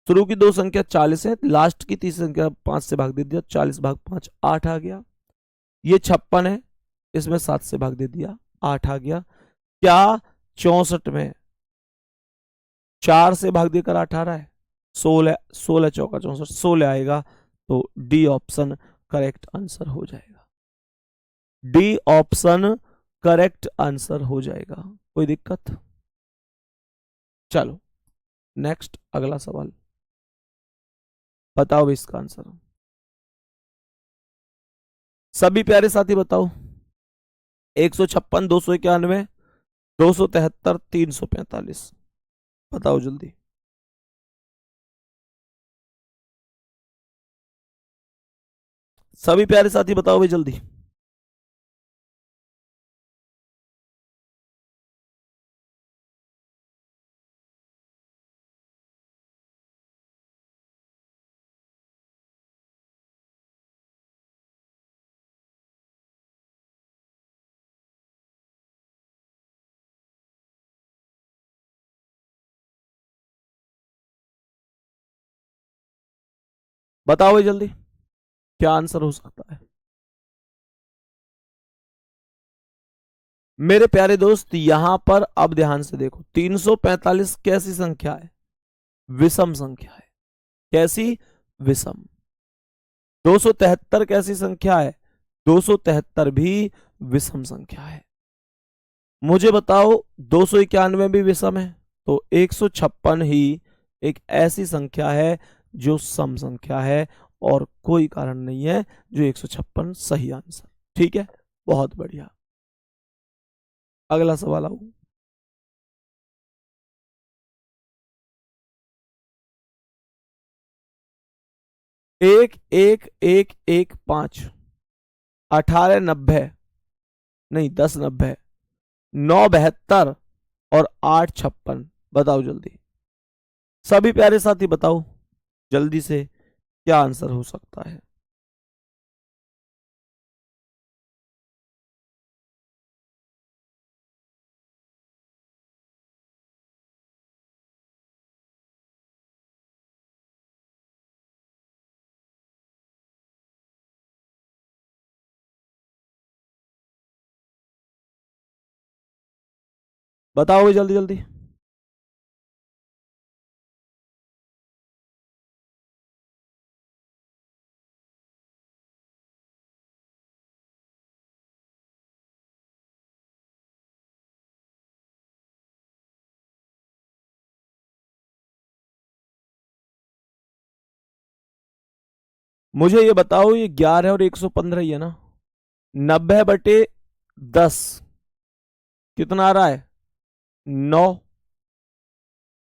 शुरू की दो संख्या 40 है, लास्ट की तीसरी संख्या 5 से भाग दे दिया, 40/5 8 आ गया। ये 56 है, इसमें 7 से भाग दे दिया, 8 आ गया। क्या 64 में 4 से भाग देकर 8 आ रहा है, 16, 16 चौका 64, 16 आएगा। तो डी ऑप्शन करेक्ट आंसर हो जाएगा। डी ऑप्शन करेक्ट आंसर हो जाएगा। कोई दिक्कत, चलो नेक्स्ट अगला सवाल, बताओ इसका आंसर। सभी प्यारे साथी बताओ, 156, 291, 273, 345, बताओ जल्दी। सभी प्यारे साथी बताओ भाई जल्दी। बताओ भाई जल्दी, क्या आंसर हो सकता है। मेरे प्यारे दोस्त यहां पर अब ध्यान से देखो, 345 कैसी संख्या है? विषम संख्या है। कैसी? विषम। 273 कैसी संख्या है? 273 भी विषम संख्या है। मुझे बताओ 291 भी विषम है, तो 156 ही एक ऐसी संख्या है जो सम संख्या है, और कोई कारण नहीं है जो 156 सही आंसर। ठीक है, बहुत बढ़िया। अगला सवाल आओ। एक एक एक एक पांच, 1890, नहीं 1090, 972 और 856। बताओ जल्दी, सभी प्यारे साथी बताओ जल्दी से, क्या आंसर हो सकता है? बताओ जल्दी जल्दी। मुझे ये बताओ, ये 11 और 115 ही है ना? 90/10 कितना आ रहा है? 9।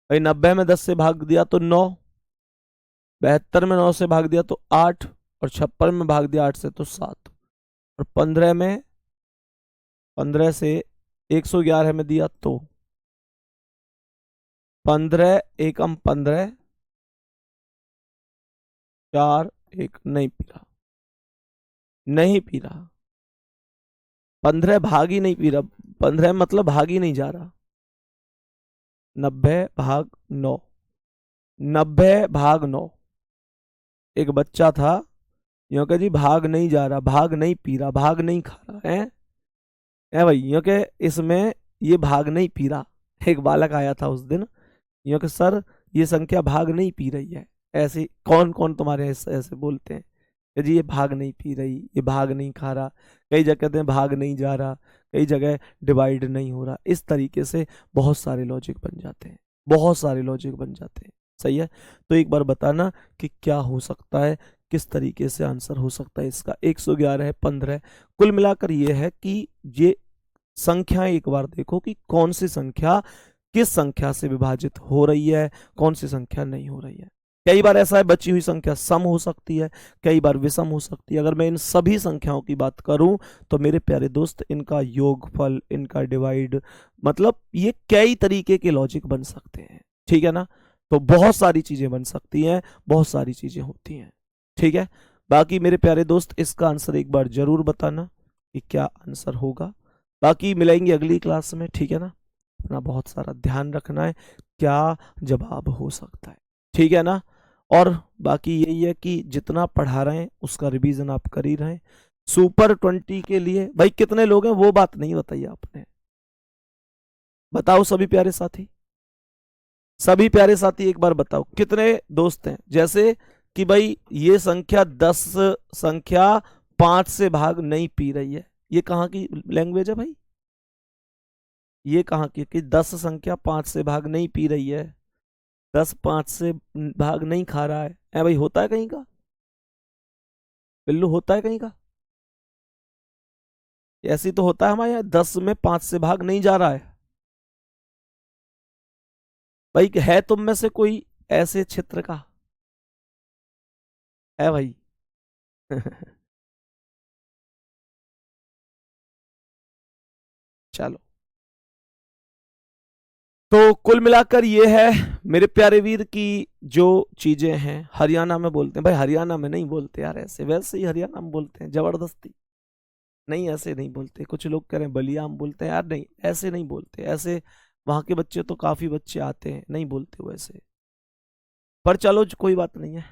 भाई 90 में 10 से भाग दिया तो 9, 72 में 9 से भाग दिया तो 8, और 56 में भाग दिया 8 से तो 7, और 15 से 111 में दिया तो 15 एकम 15, 4 1 नहीं पी रहा, नहीं पी रहा। 15 भाग ही नहीं पी रहा, 15 मतलब भाग ही नहीं जा रहा। 90/9, 90/9। एक बच्चा था, यूं कह जी भाग नहीं जा रहा, भाग नहीं पी रहा, भाग नहीं खा रहा है भाई, यूं के इसमें ये भाग नहीं पी रहा। एक बालक आया था उस दिन, यूं कि सर ये संख्या भाग नहीं पी रही है। ऐसे कौन कौन तुम्हारे ऐसे बोलते हैं कि जी ये भाग नहीं पी रही, ये भाग नहीं खा रहा, कई जगह कहते हैं भाग नहीं जा रहा, कई जगह डिवाइड नहीं हो रहा। इस तरीके से बहुत सारे लॉजिक बन जाते हैं, बहुत सारे लॉजिक बन जाते हैं। सही है, तो एक बार बताना कि क्या हो सकता है, किस तरीके से आंसर हो सकता है इसका। 111 है, 15। कुल मिलाकर ये है कि ये संख्याएं एक बार देखो कि कौन सी संख्या किस संख्या से विभाजित हो रही है, कौन सी संख्या नहीं हो रही है। कई बार ऐसा है बची हुई संख्या सम हो सकती है, कई बार विषम हो सकती है। अगर मैं इन सभी संख्याओं की बात करूं तो मेरे प्यारे दोस्त इनका योगफल, इनका डिवाइड, मतलब ये कई तरीके के लॉजिक बन सकते हैं। ठीक है ना? तो बहुत सारी चीजें बन सकती हैं, बहुत सारी चीजें होती हैं। ठीक है, बाकी मेरे प्यारे दोस्त इसका आंसर एक बार जरूर बताना कि क्या आंसर होगा। बाकी मिलेंगे अगली क्लास में। ठीक है ना? अपना बहुत सारा ध्यान रखना है, क्या जवाब हो सकता है। ठीक है ना? और बाकी यही है कि जितना पढ़ा रहे हैं उसका रिवीजन आप कर ही रहे हैं। सुपर 20 के लिए भाई कितने लोग हैं वो बात नहीं बताई आपने, बताओ सभी प्यारे साथी, सभी प्यारे साथी एक बार बताओ कितने दोस्त हैं। जैसे कि भाई ये संख्या 10 संख्या 5 से भाग नहीं पी रही है, ये कहाँ की लैंग्वेज है भाई? ये कहाँ की कि 10 संख्या 5 से भाग नहीं पी रही है, 10 5 से भाग नहीं खा रहा है। ऐ भाई होता है कहीं का? बिल्लू होता है कहीं का? ऐसी तो होता है हमारे यहाँ, 10 में 5 से भाग नहीं जा रहा है। भाई है तुम में से कोई ऐसे क्षेत्र का? है भाई? चलो, तो कुल मिलाकर ये है मेरे प्यारे वीर की जो चीजें हैं। हरियाणा में बोलते हैं भाई, हरियाणा में नहीं बोलते यार ऐसे, वैसे ही हरियाणा में बोलते हैं जबरदस्ती, नहीं ऐसे नहीं बोलते। कुछ लोग कह रहे हैं बलियाम बोलते हैं यार, नहीं ऐसे नहीं बोलते। ऐसे वहां के बच्चे तो काफी बच्चे आते हैं, नहीं बोलते वैसे। पर चलो कोई बात नहीं है।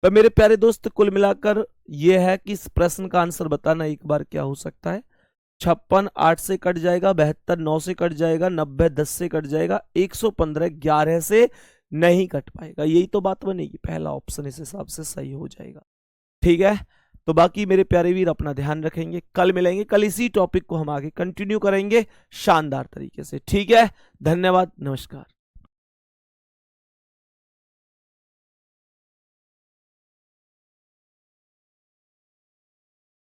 पर मेरे प्यारे दोस्त कुल मिलाकर ये है कि इस प्रश्न का आंसर बताना एक बार क्या हो सकता है, 56 8 से कट जाएगा, 72 9 से कट जाएगा, 90 10 से कट जाएगा, 115 11 से नहीं कट पाएगा। यही तो बात बनेगी, पहला ऑप्शन इस हिसाब से सही हो जाएगा। ठीक है, तो बाकी मेरे प्यारे वीर अपना ध्यान रखेंगे, कल मिलेंगे, कल इसी टॉपिक को हम आगे कंटिन्यू करेंगे शानदार तरीके से। ठीक है, धन्यवाद, नमस्कार।